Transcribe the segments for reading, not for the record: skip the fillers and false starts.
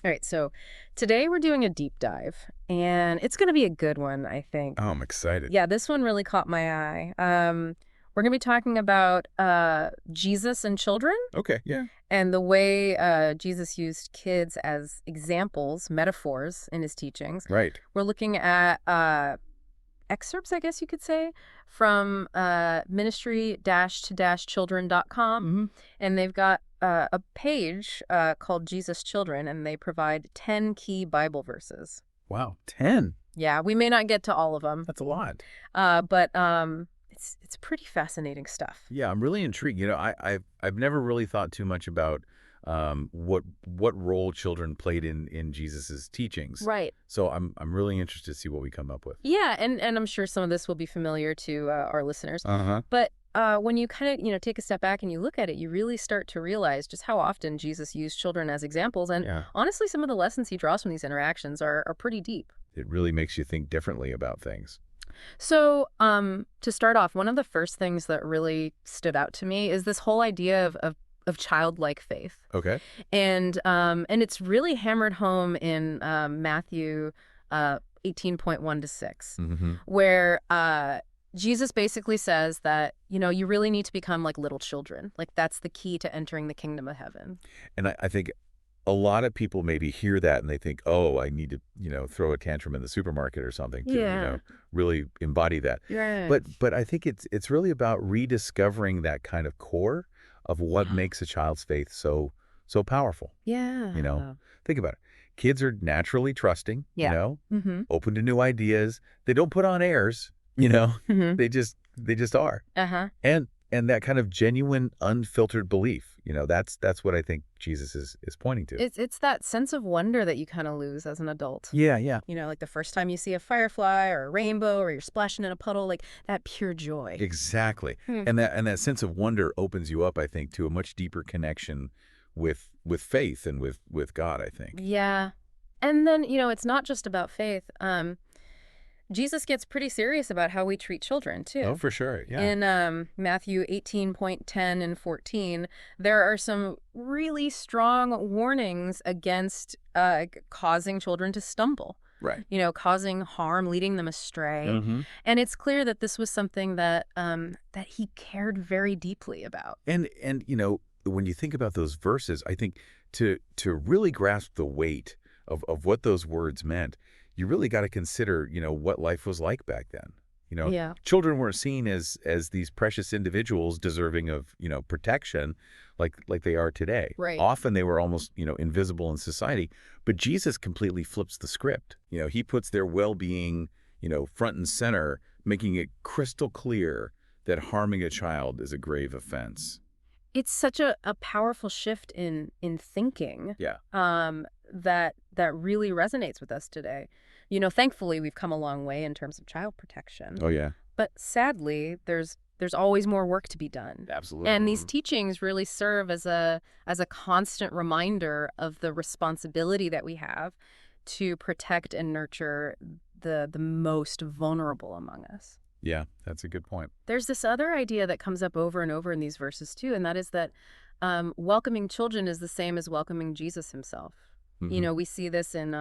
All right, so today we're doing a deep dive, and it's going to be a good one, I think. Oh, I'm excited. Yeah, this one really caught my eye. We're going to be talking about Jesus and children Okay, yeah. and the way Jesus used kids as examples, metaphors in his teachings. Right. We're looking at excerpts, I guess you could say, from ministry-to-children.com. And they've got a page called Jesus Children, and they provide 10 key Bible verses. Wow, 10. Yeah, we may not get to all of them, That's a lot. but it's pretty fascinating stuff. Yeah, I'm really intrigued. I've never really thought too much about what role children played in Jesus's teachings. Right. So I'm really interested to see what we come up with. Yeah, and I'm sure some of this will be familiar to our listeners. Uh-huh. But when you kind of, take a step back and you look at it, you really start to realize just how often Jesus used children as examples. And Yeah. honestly, some of the lessons he draws from these interactions are pretty deep. It really makes you think differently about things. So to start off, one of the first things that really stood out to me is this whole idea of childlike faith. Okay. And it's really hammered home in Matthew 18.1-6, Mm-hmm. where Jesus basically says that, you really need to become like little children. Like that's the key to entering the kingdom of heaven. And I think a lot of people maybe hear that and they think, oh, I need to, throw a tantrum in the supermarket or something to, Yeah. really embody that. Right. But I think it's really about rediscovering that kind of core of what Yeah. makes a child's faith so powerful. Yeah. Think about it. Kids are naturally trusting, Yeah. Mm-hmm. open to new ideas. They don't put on airs, you know. Mm-hmm. They just are. Uh-huh. And that kind of genuine, unfiltered belief, that's what I think Jesus is pointing to. It's that sense of wonder that you kind of lose as an adult. Yeah, yeah. Like the first time you see a firefly or a rainbow or you're splashing in a puddle, like that pure joy. Exactly. Hmm. And that sense of wonder opens you up, I think, to a much deeper connection with faith and with God, I think. Yeah. And then, it's not just about faith. Jesus gets pretty serious about how we treat children, too. Oh, for sure. Yeah. In Matthew 18.10 and 14, there are some really strong warnings against causing children to stumble. Right. Causing harm, leading them astray. Mm-hmm. And it's clear that this was something that that he cared very deeply about. And when you think about those verses, I think to really grasp the weight of what those words meant, you really got to consider, what life was like back then. Yeah. Children weren't seen as these precious individuals deserving of, protection like they are today. Right. Often they were almost, invisible in society. But Jesus completely flips the script. He puts their well-being, front and center, making it crystal clear that harming a child is a grave offense. It's such a powerful shift in thinking. Yeah. That really resonates with us today. Thankfully, we've come a long way in terms of child protection. Oh, yeah. But sadly, there's always more work to be done. Absolutely. And these teachings really serve as a constant reminder of the responsibility that we have to protect and nurture the most vulnerable among us. Yeah, that's a good point. There's this other idea that comes up over and over in these verses, too, and that is that welcoming children is the same as welcoming Jesus himself. Mhm. We see this in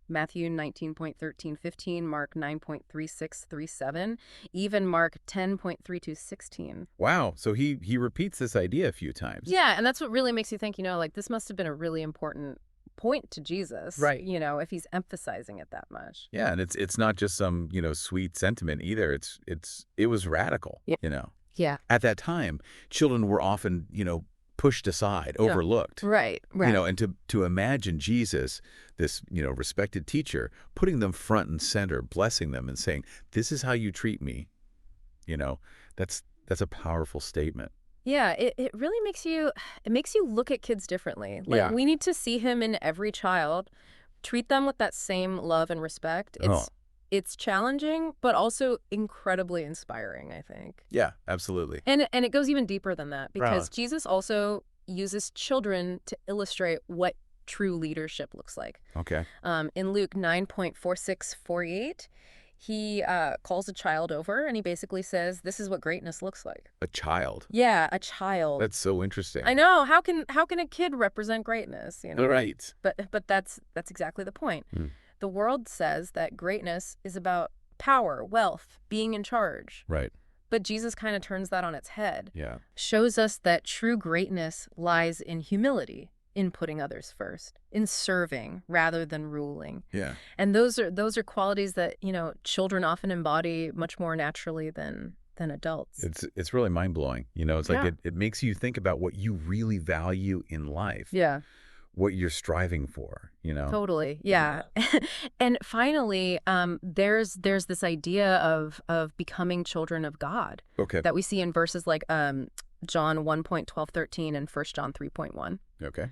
Matthew 19.13-15, Mark 9.36-37, even Mark 10.32-16. Wow. So he repeats this idea a few times. Yeah, and that's what really makes you think, like this must have been a really important point to Jesus. Right. If he's emphasizing it that much. Yeah, and it's not just some, sweet sentiment either. It was radical, Yeah. Yeah. At that time, children were often, pushed aside, overlooked. Right. And to imagine Jesus, this, respected teacher, putting them front and center, blessing them and saying, "This is how you treat me." That's a powerful statement. Yeah, it really makes you look at kids differently. Like Yeah. we need to see him in every child, treat them with that same love and respect. Oh. It's challenging, but also incredibly inspiring, I think. Yeah, absolutely. And it goes even deeper than that because Right. Jesus also uses children to illustrate what true leadership looks like. Okay. In Luke 9.46-48, He calls a child over and he basically says, this is what greatness looks like. A child. Yeah, a child. That's so I interesting. know. How can a kid represent greatness, you know? Right. But that's exactly the point. Mm. The world says that greatness is about power, wealth, being in charge. Right. But Jesus kind of turns that on its head. Yeah. Shows us that true greatness lies in humility, in putting others first, in serving rather than ruling. Yeah. And those are qualities that, children often embody much more naturally than adults. It's really mind-blowing. It's like Yeah. it makes you think about what you really value in life, Yeah. what you're striving for. Totally. Yeah. And finally, there's this idea of becoming children of God Okay. that we see in verses like John 1:12-13 and 1 John 3:1. Okay.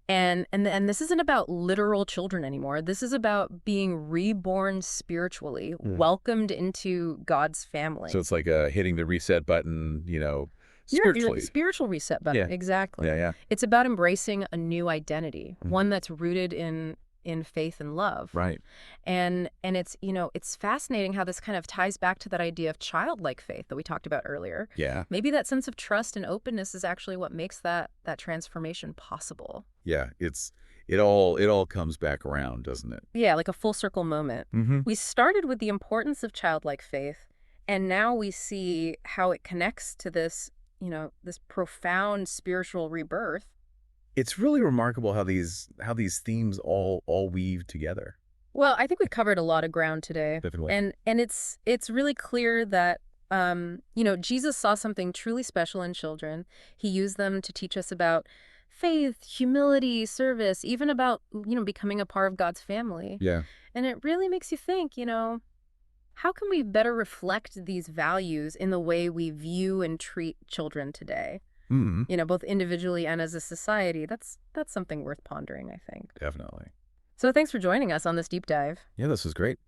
And this isn't about literal children anymore. This is about being reborn spiritually, welcomed into God's family. So it's like hitting the reset button, Your spiritually. spiritual reset button. Yeah. Exactly. Yeah, yeah. It's about embracing a new identity, Mhm. one that's rooted in faith and love. Right. And it's fascinating how this kind of ties back to that idea of childlike faith that we talked about earlier. Yeah. Maybe that sense of trust and openness is actually what makes that transformation possible. Yeah. It all comes back around, doesn't it? Yeah, like a full circle moment. Mm-hmm. We started with the importance of childlike faith, and now we see how it connects to this, this profound spiritual rebirth. It's really remarkable how these themes all weave together. Well, I think we've covered a lot of ground today. Definitely. And it's really clear that Jesus saw something truly special in children. He used them to teach us about faith, humility, service, even about, becoming a part of God's family. Yeah. And it really makes you think, how can we better reflect these values in the way we view and treat children today? Mm-hmm. Both individually and as a society. That's something worth pondering, I think. Definitely. So thanks for joining us on this deep dive. Yeah, this was great.